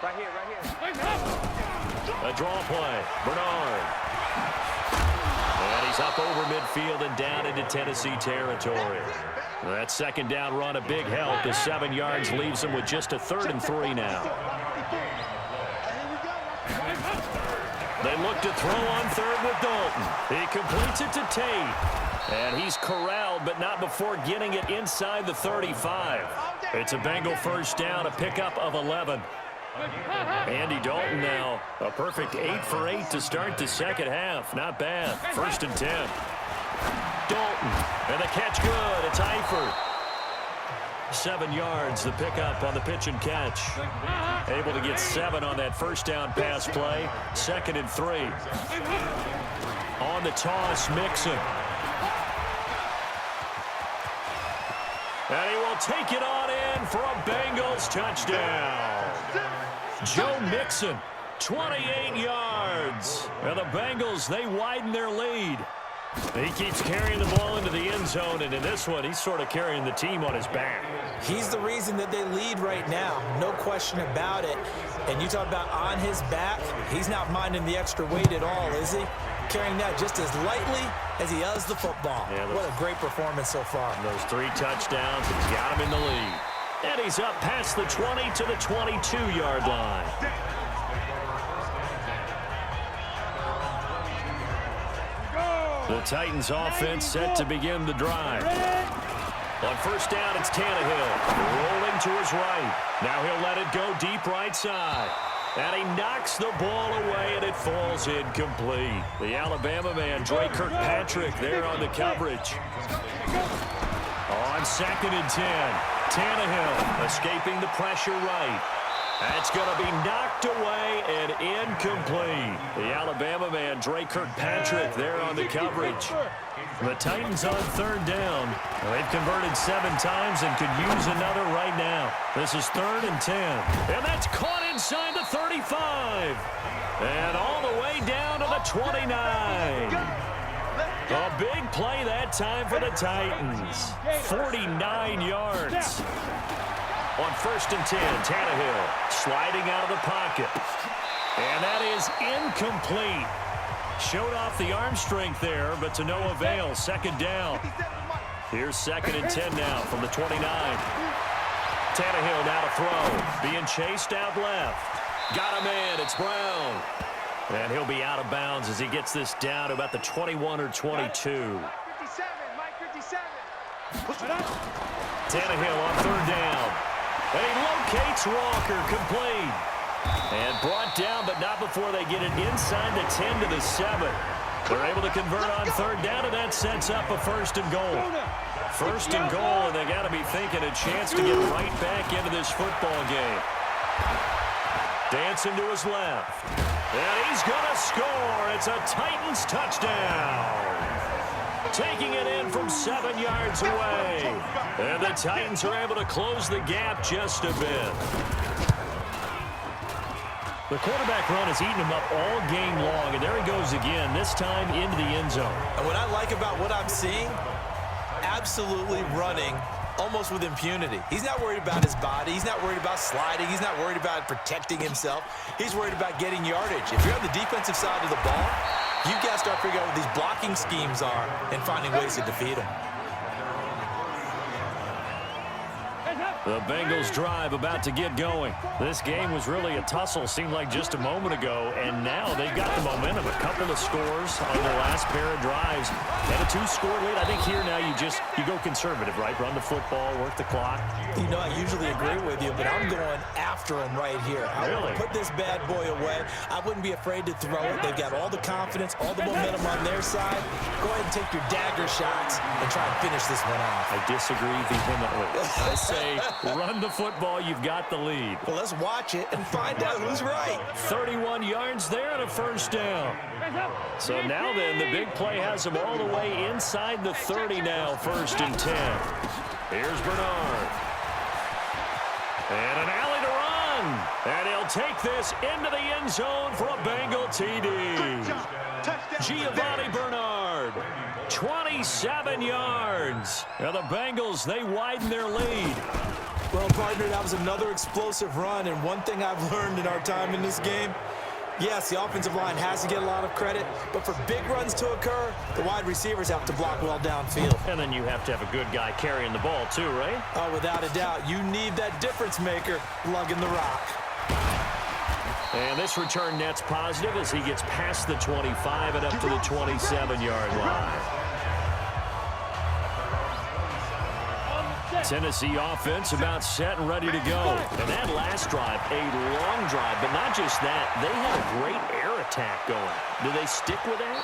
Right here. A draw play. Bernard. And he's up over midfield and down into Tennessee territory. That second down run a big help. The 7 yards leaves him with just a 3rd and 3 now. They look to throw on 3rd with Dalton. He completes it to Tate. And he's corralled, but not before getting it inside the 35. It's a Bengal first down, a pickup of 11. Andy Dalton now, a perfect 8 for 8 to start the second half. Not bad. 1st and 10. Dalton, and the catch good. It's Eifert. 7 yards, the pickup on the pitch and catch. Able to get 7 on that first down pass play. 2nd and 3. On the toss, Mixon. And he will take it on in for a Bengals touchdown. Joe Mixon, 28 yards. And the Bengals, they widen their lead. He keeps carrying the ball into the end zone, and in this one, he's sort of carrying the team on his back. He's the reason that they lead right now, no question about it. And you talk about on his back, he's not minding the extra weight at all, is he? Carrying that just as lightly as he does the football. Yeah, what a great performance so far. Those 3 touchdowns, he's got him in the lead. And he's up past the 20 to the 22-yard line. The Titans offense set to begin the drive. On first down, it's Tannehill rolling to his right. Now he'll let it go deep right side. And he knocks the ball away, and it falls incomplete. The Alabama man, Dre Kirkpatrick, there on the coverage. On 2nd and 10, Tannehill escaping the pressure right. That's going to be knocked away and incomplete. The Alabama man, Dre Kirkpatrick, there on the coverage. The Titans on 3rd down. They've converted 7 times and could use another right now. This is 3rd and 10. And that's caught inside the 35. And all the way down to the 29. A big play that time for the Titans. 49 yards. On 1st and 10, Tannehill sliding out of the pocket. And that is incomplete. Showed off the arm strength there, but to no avail. 2nd down. Here's 2nd and 10 now from the 29. Tannehill now to throw. Being chased out left. Got him in. It's Brown. And he'll be out of bounds as he gets this down to about the 21 or 22. 57, Mike, 57. Tannehill on 3rd down. And he locates Walker, complete. And brought down, but not before they get it inside the 10 to the 7. They're able to convert on 3rd down, and that sets up a 1st and goal. 1st and goal, and they got to be thinking a chance to get right back into this football game. Dancing to his left. And he's going to score. It's a Titans touchdown. Taking it in from 7 yards away. And the Titans are able to close the gap just a bit. The quarterback run has eaten him up all game long, and there he goes again, this time into the end zone. And what I like about what I'm seeing, absolutely running almost with impunity. He's not worried about his body. He's not worried about sliding. He's not worried about protecting himself. He's worried about getting yardage. If you're on the defensive side of the ball, you've got to start figuring out what these blocking schemes are and finding ways to defeat them. The Bengals drive about to get going. This game was really a tussle, seemed like just a moment ago, and now they've got the momentum. A couple of scores on their last pair of drives. And a 2-score lead. I think here now you go conservative, right? Run the football, work the clock. You know, I usually agree with you, but I'm going after him right here. I want to put this bad boy away. I wouldn't be afraid to throw it. They've got all the confidence, all the momentum on their side. Go ahead and take your dagger shots and try and finish this one off. I disagree vehemently. I say run the football, you've got the lead. Well, let's watch it and find out who's right. 31 yards there and a first down. So now then, the big play has them all the way inside the 30 now, 1st and 10. Here's Bernard. And an alley to run. And he'll take this into the end zone for a Bengal TD. Giovanni Bernard, 27 yards. Now the Bengals, they widen their lead. Well, partner, that was another explosive run, and one thing I've learned in our time in this game, yes, the offensive line has to get a lot of credit, but for big runs to occur, the wide receivers have to block well downfield. And then you have to have a good guy carrying the ball too, right? Oh, without a doubt. You need that difference maker lugging the rock. And this return net's positive as he gets past the 25 and up to the 27-yard line. Tennessee offense about set and ready to go. And that last drive, a long drive, but not just that. They had a great air attack going. Do they stick with that?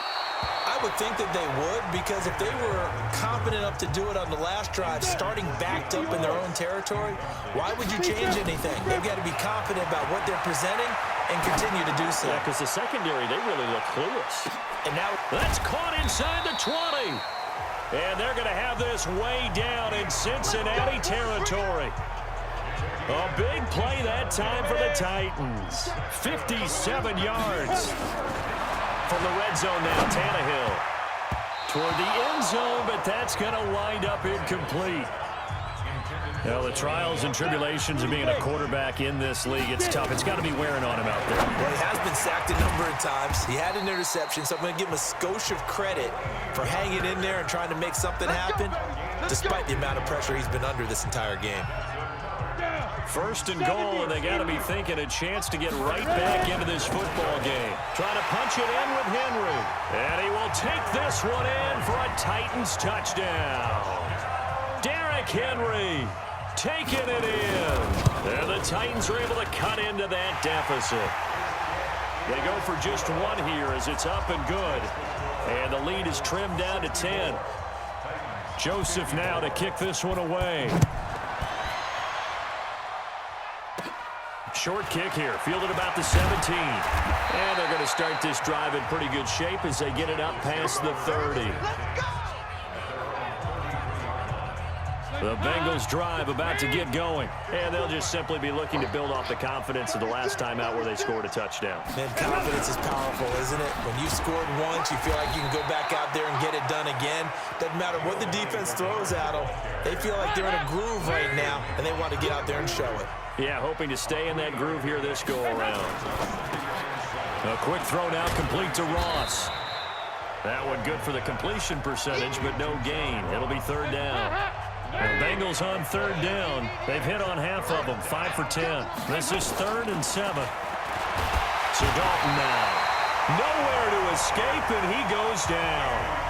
I would think that they would, because if they were confident enough to do it on the last drive, starting backed up in their own territory, why would you change anything? They've got to be confident about what they're presenting and continue to do so. Yeah, because the secondary, they really look clueless. And now that's caught inside the 20. And they're going to have this way down in Cincinnati territory. A big play that time for the Titans. 57 yards. From the red zone now, Tannehill. Toward the end zone, but that's going to wind up incomplete. Well, the trials and tribulations of being a quarterback in this league, it's tough. It's got to be wearing on him out there. Well, he has been sacked a number of times. He had an interception, so I'm going to give him a skosh of credit for hanging in there and trying to make something happen, despite the amount of pressure he's been under this entire game. 1st and goal, and they got to be thinking a chance to get right back into this football game. Trying to punch it in with Henry. And he will take this one in for a Titans touchdown. Derrick Henry taking it in. And the Titans are able to cut into that deficit. They go for just one here as it's up and good. And the lead is trimmed down to 10. Joseph now to kick this one away. Short kick here, fielded about the 17. And they're going to start this drive in pretty good shape as they get it up past the 30. The Bengals drive about to get going. And they'll just simply be looking to build off the confidence of the last time out where they scored a touchdown. Man, confidence is powerful, isn't it? When you scored once, you feel like you can go back out there and get it done again. Doesn't matter what the defense throws at them. They feel like they're in a groove right now, and they want to get out there and show it. Yeah, hoping to stay in that groove here this go-around. A quick throw now complete to Ross. That one good for the completion percentage, but no gain. It'll be 3rd down. The Bengals on 3rd down. They've hit on half of them, 5 for 10. This is 3rd and 7. So Dalton now. Nowhere to escape, and he goes down.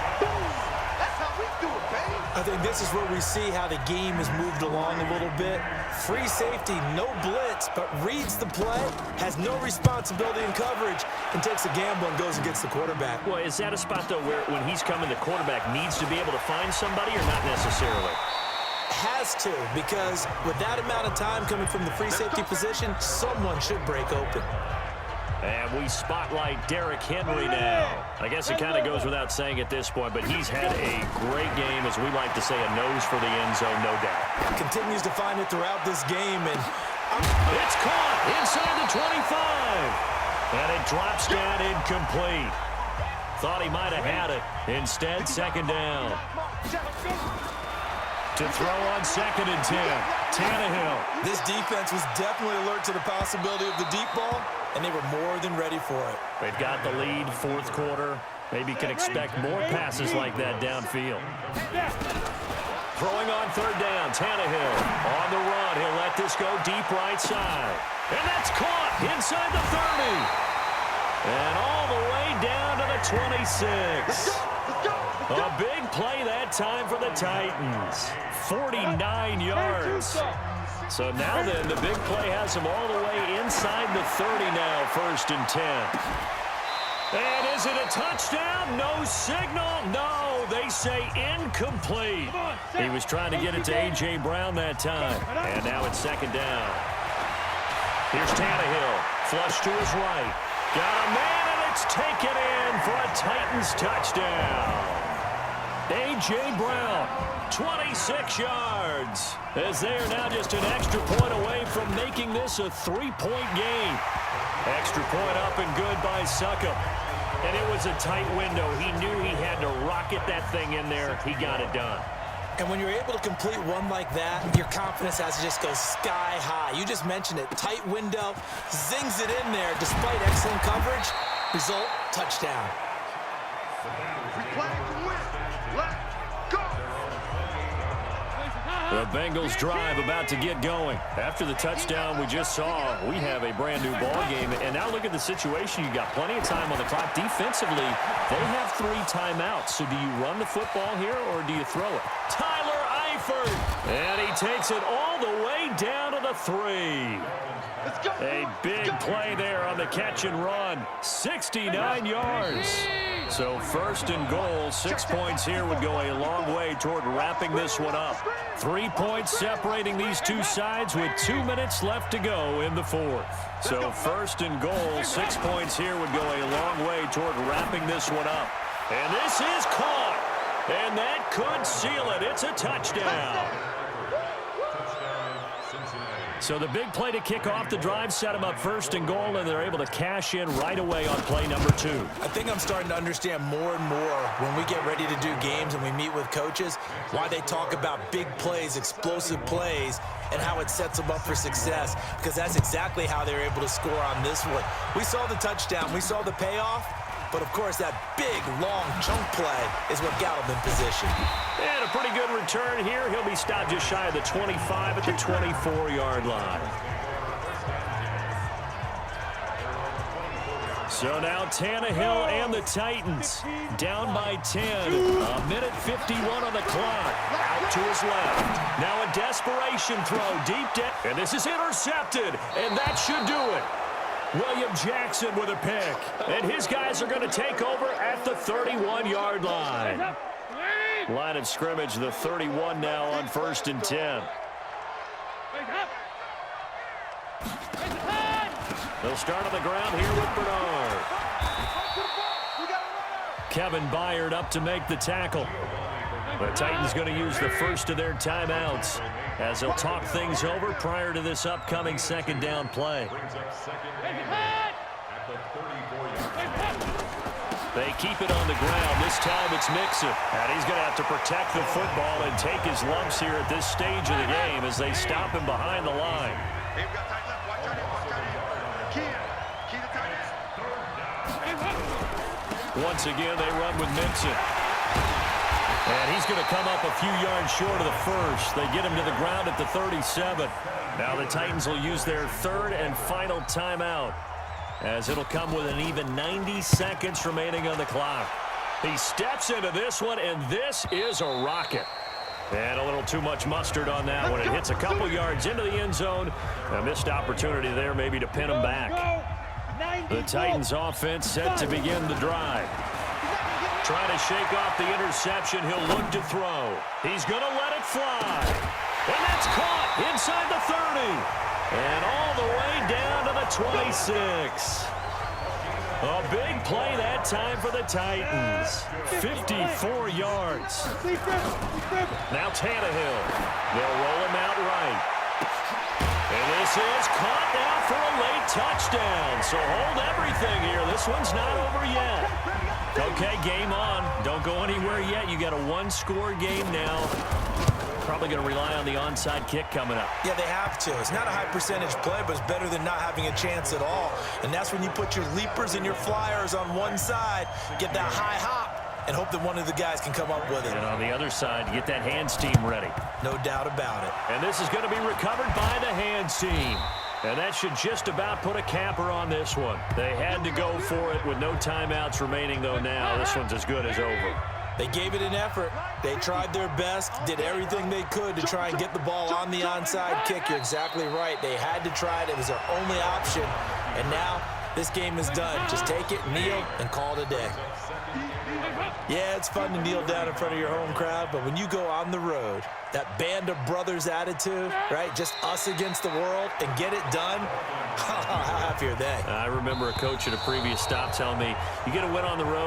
I think this is where we see how the game has moved along a little bit. Free safety, no blitz, but reads the play, has no responsibility in coverage, and takes a gamble and goes against the quarterback. Well, is that a spot, though, where when he's coming, the quarterback needs to be able to find somebody or not necessarily? Has to, because with that amount of time coming from the free safety position, someone should break open. And we spotlight Derrick Henry now. I guess it kind of goes without saying at this point, but he's had a great game, as we like to say, a nose for the end zone, no doubt. Continues to find it throughout this game, and it's caught inside the 25. And it drops down incomplete. Thought he might have had it. Instead, 2nd down. To throw on 2nd and 10. Tannehill. This defense was definitely alert to the possibility of the deep ball, and they were more than ready for it. They've got the lead, 4th quarter. Maybe can expect more passes like that downfield. Throwing on 3rd down, Tannehill on the run. He'll let this go deep right side. And that's caught inside the 30. And all the way down to the 26. A big play that time for the Titans. 49 yards. So now then, the big play has them all the way inside the 30 now, 1st and 10. And is it a touchdown? No signal. No, throw. They say incomplete. He was trying to get it to A.J. Brown that time. And now it's second down. Here's Tannehill. Flush to his right. Got a man, and it's taken in for a Titans touchdown. A.J. Brown, 26 yards, as they are now just an extra point away from making this a 3-point game. Extra point up and good by Succop. And it was a tight window. He knew he had to rocket that thing in there. He got it done. And when you're able to complete one like that, your confidence has to just go sky high. You just mentioned it. Tight window, zings it in there despite excellent coverage. Result, touchdown. The Bengals drive about to get going. After the touchdown we just saw, we have a brand new ball game. And now look at the situation. You got plenty of time on the clock. Defensively, they have 3 timeouts. So do you run the football here or do you throw it? Tyler Eifert, and he takes it all the way down to the 3. A big play there on the catch and run. 69 yards. So first and goal, 6 points here would go a long way toward wrapping this one up. 3 points separating these two sides with 2 minutes left to go in the fourth. So first and goal, 6 points here would go a long way toward wrapping this one up. And this is caught. And that could seal it. It's a touchdown. So the big play to kick off the drive set them up first and goal, and they're able to cash in right away on play number 2. I think I'm starting to understand more and more when we get ready to do games and we meet with coaches why they talk about big plays, explosive plays, and how it sets them up for success, because that's exactly how they're able to score on this one. We saw the touchdown. We saw the payoff. But, of course, that big, long chunk play is what got him in position. And a pretty good return here. He'll be stopped just shy of the 25 at the 24-yard line. So now Tannehill and the Titans down by 10. A minute 51 on the clock. Out to his left. Now a desperation throw deep down. And this is intercepted. And that should do it. William Jackson with a pick. And his guys are going to take over at the 31-yard line. Line of scrimmage, the 31 now on first and 10. They'll start on the ground here with Bernard. Kevin Byard up to make the tackle. The Titans going to use the first of their timeouts as they'll talk things over prior to this upcoming second down play. They keep it on the ground. This time it's Mixon. And he's going to have to protect the football and take his lumps here at this stage of the game as they stop him behind the line. Once again, they run with Mixon. And he's going to come up a few yards short of the first. They get him to the ground at the 37. Now the Titans will use their third and final timeout, as it'll come with an even 90 seconds remaining on the clock. He steps into this one, and this is a rocket. And a little too much mustard on that one. It hits a couple yards into the end zone. A missed opportunity there maybe to pin him back. The Titans offense set to begin the drive. Trying to shake off the interception. He'll look to throw. He's going to let it fly. And that's caught inside the 30. And all the way down to the 26. A big play that time for the Titans. 54 yards. Now Tannehill. They'll roll him out right. And this is caught now for a late touchdown. So hold everything here. This one's not over yet. Okay, game on. Don't go anywhere yet. You got a one-score game now. Probably going to rely on the onside kick coming up. Yeah, they have to. It's not a high percentage play, but it's better than not having a chance at all. And that's when you put your leapers and your flyers on one side, get that high hop, and hope that one of the guys can come up with it. And on the other side, get that hands team ready. No doubt about it. And this is going to be recovered by the hands team. And that should just about put a capper on this one. They had to go for it with no timeouts remaining, though, now. This one's as good as over. They gave it an effort. They tried their best, did everything they could to try and get the ball on the onside kick. You're exactly right. They had to try it. It was their only option. And now This game is done. Just take it, kneel, and call it a day. Yeah, it's fun to kneel down in front of your home crowd, but when you go on the road, that band of brothers attitude, right, just us against the world, and get it done, how happy are they? I remember a coach at a previous stop telling me, you get a win on the road,